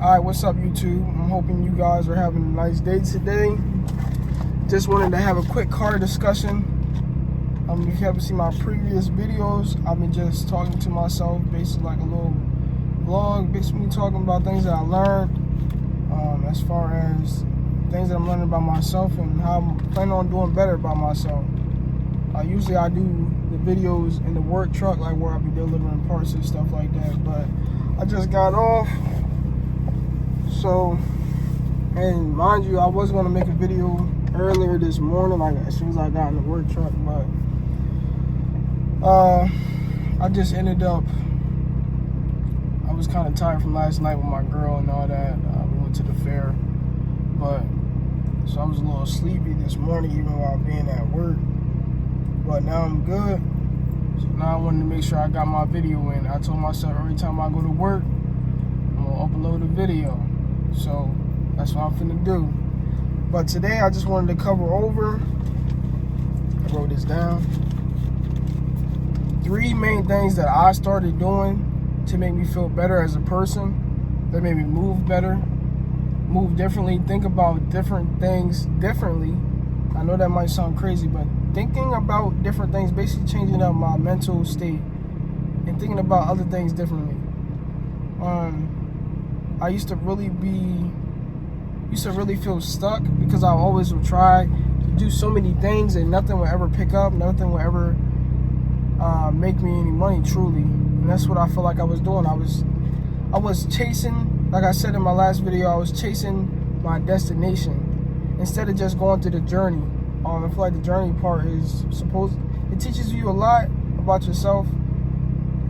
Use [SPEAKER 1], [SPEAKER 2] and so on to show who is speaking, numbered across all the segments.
[SPEAKER 1] Alright, what's up YouTube? I'm hoping you guys are having a nice day today. Just wanted to have a quick car discussion. If you haven't seen my previous videos, I've been just talking to myself, basically like a little vlog, basically talking about things that I learned, as far as things that I'm learning about myself and how I'm planning on doing better about myself. Usually I do the videos in the work truck, like where I'll be delivering parts and stuff like that, but I just got off. So, and mind you, I was going to make a video earlier this morning, like as soon as I got in the work truck, but I just ended up, I was kind of tired from last night with my girl and all that. We went to the fair, but so I was a little sleepy this morning even while being at work, but now I'm good. So now I wanted to make sure I got my video in. I told myself every time I go to work, I'm gonna upload a video. So that's what I'm finna do. But today I just wanted to cover over, I wrote this down, 3 main things that I started doing to make me feel better as a person, that made me move better, move differently, think about different things differently. I know that might sound crazy, but thinking about different things, basically changing up my mental state and thinking about other things differently. I used to really feel stuck because I always would try to do so many things and nothing would ever pick up, nothing would ever make me any money truly. And that's what I feel like I was doing. I was chasing, like I said in my last video, I was chasing my destination instead of just going through the journey. I feel like the journey part is it teaches you a lot about yourself.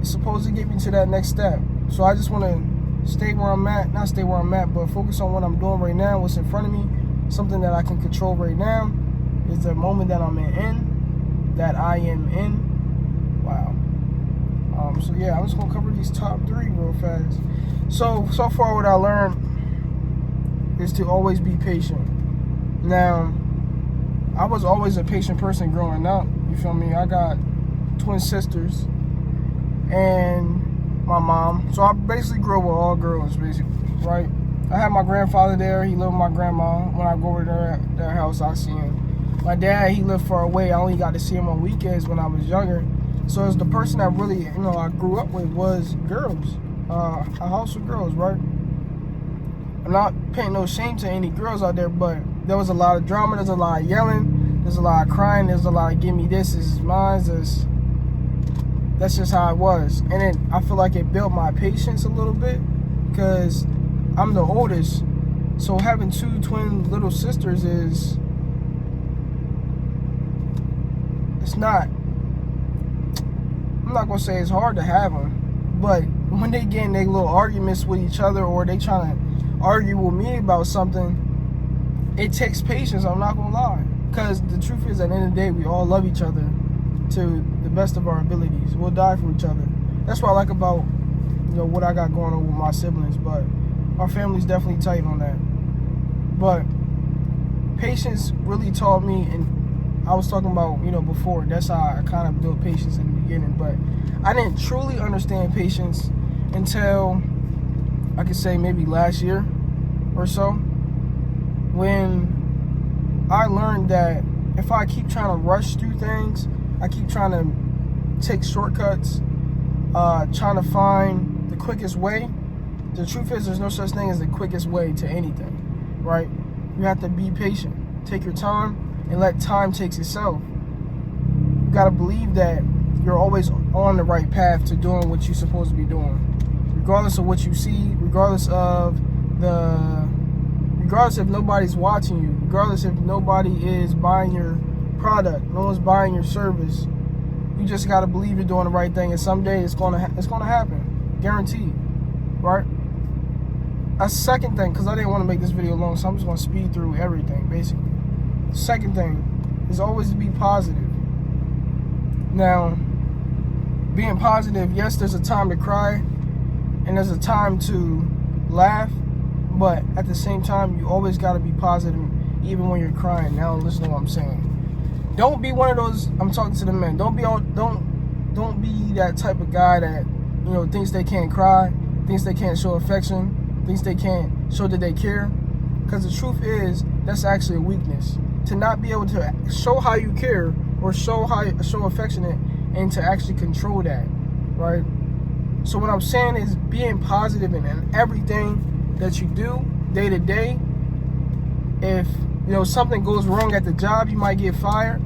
[SPEAKER 1] It's supposed to get me to that next step. So I just want to stay where I'm at, not stay where I'm at, but focus on what I'm doing right now, what's in front of me, something that I can control right now is the moment that I am in. Wow. So yeah, I'm just gonna cover these top 3 real fast. So far what I learned is to always be patient. Now, I was always a patient person growing up, you feel me? I got twin sisters and my mom. So I basically grew up with all girls, basically, right? I had my grandfather there. He lived with my grandma. When I go over to their house, I see him. My dad, he lived far away. I only got to see him on weekends when I was younger. So it's the person that really, I grew up with was girls. A house of girls, right? I'm not paying no shame to any girls out there, but there was a lot of drama. There's a lot of yelling. There's a lot of crying. There's a lot of give me this is mine. That's just how it was. And then I feel like it built my patience a little bit because I'm the oldest. So having 2 twin little sisters I'm not going to say it's hard to have them, but when they get in their little arguments with each other or they trying to argue with me about something, it takes patience, I'm not going to lie. Because the truth is, at the end of the day, we all love each other to the best of our abilities. We'll die for each other. That's what I like about what I got going on with my siblings, but our family's definitely tight on that. But patience really taught me, and I was talking about, before, that's how I kind of built patience in the beginning, but I didn't truly understand patience until, I could say, maybe last year or so, when I learned that if I keep trying to rush through things, I keep trying to take shortcuts, trying to find the quickest way. The truth is, there's no such thing as the quickest way to anything, right? You have to be patient. Take your time and let time take itself. You gotta believe that you're always on the right path to doing what you're supposed to be doing. Regardless of what you see, regardless if nobody's watching you, regardless if nobody is buying your product, no one's buying your service, you just gotta believe you're doing the right thing, and someday it's gonna happen, guaranteed, right? A second thing, because I didn't want to make this video long, so I'm just gonna speed through everything, basically. The second thing is always to be positive. Now, being positive, yes, there's a time to cry, and there's a time to laugh, but at the same time, you always gotta be positive, even when you're crying. Now, listen to what I'm saying. Don't be one of those. I'm talking to the men. Don't be that type of guy that thinks they can't cry, thinks they can't show affection, thinks they can't show that they care. Because the truth is, that's actually a weakness. To not be able to show how you care or show affectionate and to actually control that, right? So what I'm saying is being positive in everything that you do day to day. If something goes wrong at the job, you might get fired.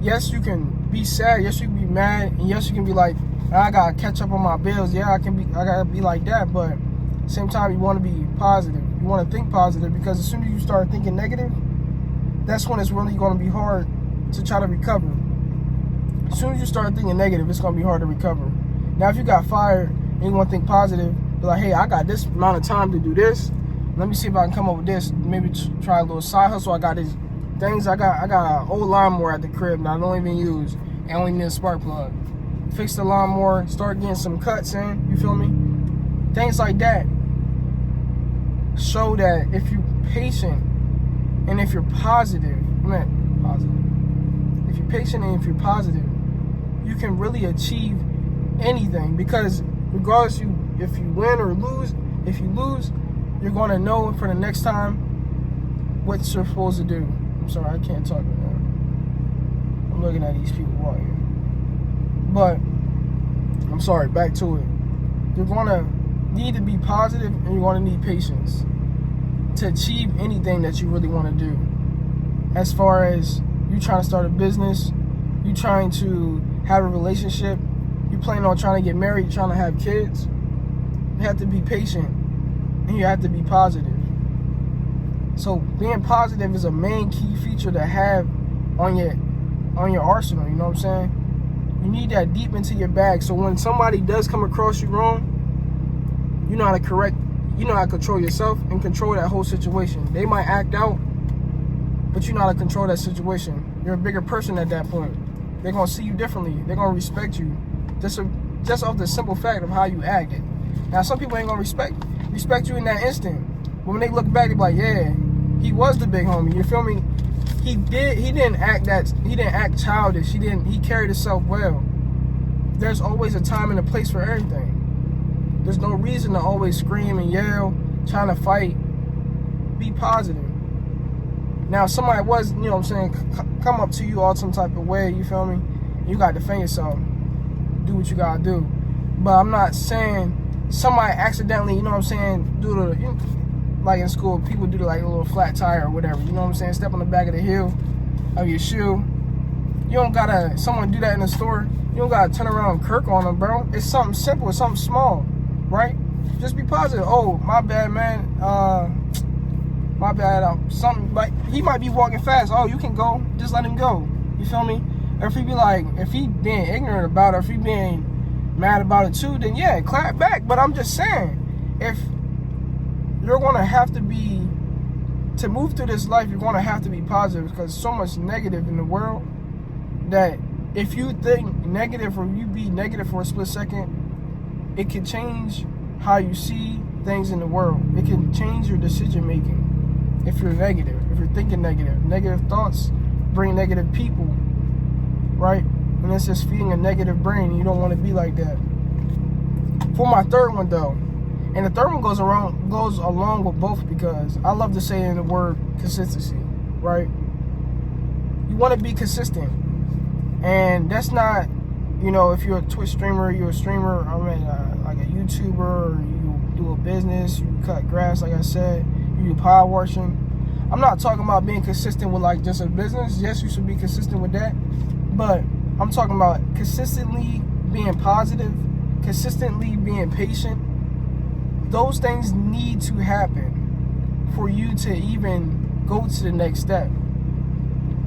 [SPEAKER 1] Yes, you can be sad. Yes, you can be mad. And yes, you can be like, I gotta catch up on my bills. Yeah, I gotta be like that. But at the same time, you want to be positive. You want to think positive, because as soon as you start thinking negative, that's when it's really going to be hard to try to recover. As soon as you start thinking negative, it's going to be hard to recover. Now, if you got fired and you want to think positive, be like, hey, I got this amount of time to do this. Let me see if I can come up with this. Maybe try a little side hustle. I got these things. I got an old lawnmower at the crib that I don't even use. And I only need a spark plug. Fix the lawnmower. Start getting some cuts in. You feel me? Things like that. Show that if you're patient and if you're positive, if you're patient and if you're positive, you can really achieve anything. Because regardless if you win or lose, if you lose, you're going to know for the next time what you're supposed to do. I'm sorry, I can't talk right now. I'm looking at these people walking. But I'm sorry, back to it. You're going to need to be positive and you're going to need patience to achieve anything that you really want to do. As far as you trying to start a business, you trying to have a relationship, you planning on trying to get married, you trying to have kids, you have to be patient and you have to be positive. So being positive is a main key feature to have on your arsenal, you know what I'm saying? You need that deep into your bag, so when somebody does come across you wrong, you know how to control yourself and control that whole situation. They might act out, but you know how to control that situation. You're a bigger person at that point. They're going to see you differently. They're going to respect you just off the simple fact of how you acted. Now, some people ain't going to respect you in that instant. But when they look back, they be like, yeah, he was the big homie. You feel me? He didn't act childish. He carried himself well. There's always a time and a place for everything. There's no reason to always scream and yell, trying to fight. Be positive. Now, if somebody was, you know what I'm saying, come up to you all some type of way, you feel me? You got to defend yourself. Do what you got to do. But I'm not saying somebody accidentally, you know what I'm saying, like in school, people do like a little flat tire or whatever, you know what I'm saying? Step on the back of the heel of your shoe. You don't got to, someone do that in the store, you don't got to turn around and kirk on them, bro. It's something simple, it's something small. Right? Just be positive. Oh, my bad, man. My bad. Something like he might be walking fast. Oh, you can go. Just let him go. You feel me? Or if he being ignorant about it, or if he being mad about it too, then yeah, clap back. But I'm just saying, if you're gonna have to move through this life, you're gonna have to be positive, because so much negative in the world that if you think negative or you be negative for a split second, it can change how you see things in the world. It can change your decision making if you're negative, if you're thinking negative. Negative thoughts bring negative people, right? And it's just feeding a negative brain. You don't want to be like that. For my third one, though, and the third one goes along with both, because I love to say in the word consistency, right? You want to be consistent. And that's not, if you're a Twitch streamer, you're a streamer, like a YouTuber, or you do a business, you cut grass, like I said, you do power washing. I'm not talking about being consistent with like just a business. Yes, you should be consistent with that. But I'm talking about consistently being positive, consistently being patient. Those things need to happen for you to even go to the next step.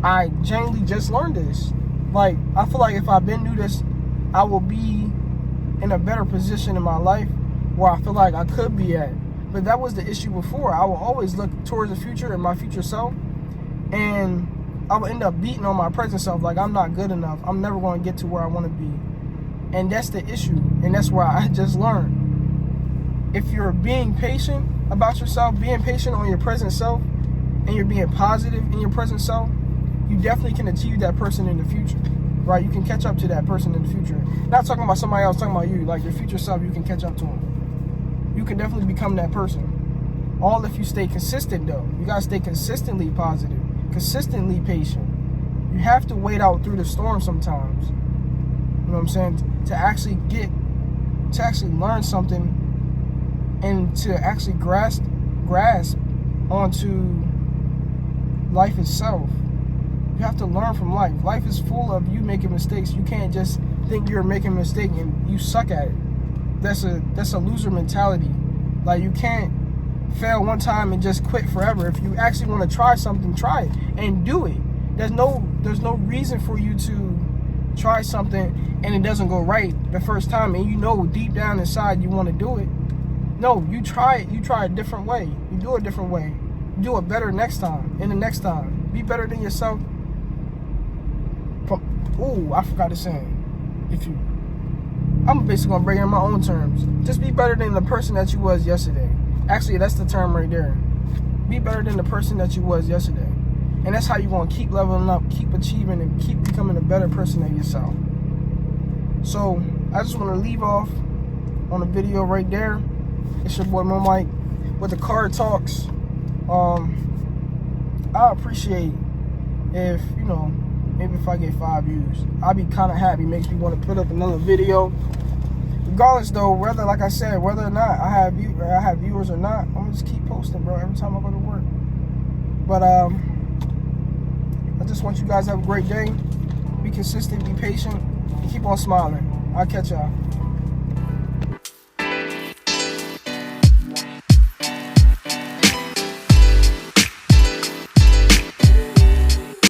[SPEAKER 1] I genuinely just learned this. Like, I feel like if I've been through this, I will be in a better position in my life where I feel like I could be at. But that was the issue before. I will always look towards the future and my future self, and I will end up beating on my present self. Like, I'm not good enough. I'm never going to get to where I want to be. And that's the issue. And that's where I just learned. If you're being patient about yourself, being patient on your present self, and you're being positive in your present self, you definitely can achieve that person in the future, right? You can catch up to that person in the future. Not talking about somebody else, talking about you, like your future self, you can catch up to them. You can definitely become that person. All if you stay consistent, though. You gotta stay consistently positive, consistently patient. You have to wait out through the storm sometimes. You know what I'm saying? To actually learn something, and to actually grasp onto life itself. You have to learn from life. Life is full of you making mistakes. You can't just think you're making a mistake and you suck at it. That's a loser mentality. Like, you can't fail one time and just quit forever. If you actually want to try something, try it and do it. There's no reason for you to try something and it doesn't go right the first time, and you know deep down inside you want to do it. No, you try it. You try a different way. You do it a different way. You do it better next time and the next time. Be better than yourself. I forgot to say. I'm basically gonna bring it in my own terms. Just be better than the person that you was yesterday. Actually, that's the term right there. Be better than the person that you was yesterday. And that's how you're gonna keep leveling up, keep achieving, and keep becoming a better person than yourself. So I just want to leave off on the video right there. It's your boy MuhMike with the Card Talks. I appreciate if, maybe if I get 5 views. I'll be kind of happy. Makes me want to put up another video. Regardless, though, whether, like I said, whether or not I have viewers or not, I'm gonna just keep posting, bro, every time I go to work. But I just want you guys to have a great day. Be consistent, be patient, and keep on smiling. I'll catch y'all.